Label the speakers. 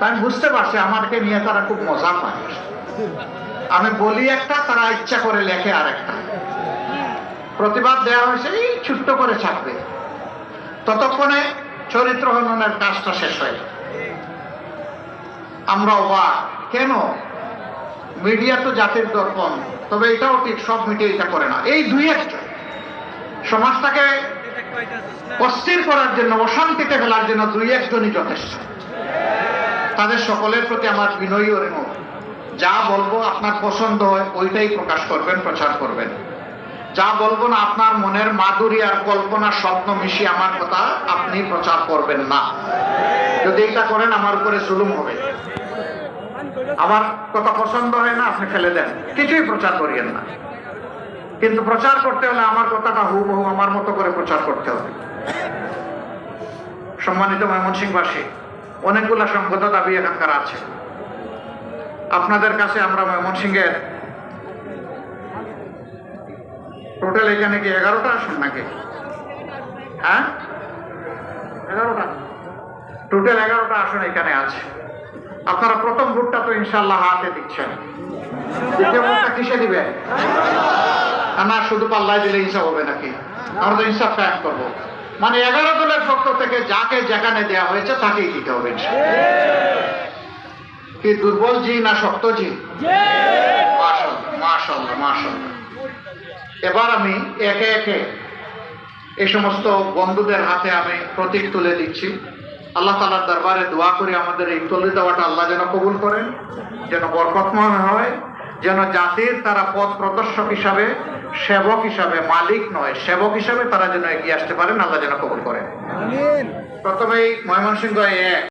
Speaker 1: আমি বুঝতে পারছি আমাকে নিয়ে তারা খুব মজা পায়। আমি বলি একটা, তারা ইচ্ছা করে লেখে আর একটা। প্রতিবাদ দেওয়া হয়েছে এই ছোট্ট করে ছাপবে, ততক্ষণে চরিত্র হননের কাজটা শেষ হয়। আমরা অবাক, কেন? মিডিয়া তো জাতির দর্পণ, তবে এটাও ঠিক সব মিডিয়া এটা করে না। এই দুই একজন সমাজটাকে অস্থির করার জন্য, অশান্তিতে ফেলার জন্য দুই একজনই যথেষ্ট। তাদের সকলের প্রতি আমার বিনয়ী অনুরোধ, যা বলবো আপনার পছন্দ হয় ওইটাই প্রকাশ করবেন, প্রচার করবেন। যা বলবো না আপনার মনের মাধুরী আর কল্পনা স্বপ্ন মিশিয়ে আমার কথা আপনি প্রচার করবেন না। যদি এটা করেন আমার উপরে জুলুম হবে। আমার কথা পছন্দ হয় না, আপনি ফেলে দেন, কিছুই প্রচার করিয়েন না। কিন্তু প্রচার করতে হলে আমার কথাটা হুবহু আমার মতো করে প্রচার করতে হবে। সম্মানিত ময়মনসিংহবাসী, অনেকগুলা সংগত দাবি এখানকার আছে। আপনাদের কাছে আমরা ময়মনসিংহের টোটাল এখানে কি 11টা আসন নাকি? হ্যাঁ, 11টা, টোটাল 11টা আসন এখানে আছে। আপনারা প্রথম ভোটটা তো ইনশাল্লাহ হাতে দিচ্ছেন, দ্বিতীয় ভোটটা কিসে দিবেন? না শুধু পাল্লায় দিলে হিসাব হবে নাকি? আমরা তো হিসাব কায়েম করবো। মানে 11 দলের পক্ষ থেকে যাকে যেখানে দেওয়া হয়েছে তাকেই দিতে হবে। কি দুর্বল জি না শক্ত জি? মাশাআল্লাহ, মাশাআল্লাহ, মাশাআল্লাহ। এবার আমি একে একে এই সমস্ত বন্ধুদের হাতে আমি প্রতীক তুলে দিচ্ছি। আল্লাহ তাআলার দরবারে দোয়া করি আমাদের এই তুলে দেওয়াটা আল্লাহ যেন কবুল করেন, যেন বরকতময় হয়, যেন জাতির তারা পথ প্রদর্শক হিসাবে, সেবক হিসাবে, মালিক নয় সেবক হিসাবে তারা যেন এগিয়ে আসতে পারেন। আল্লাহ যেন কবুল করেন। প্রথমেই ময়মনসিংহ 1।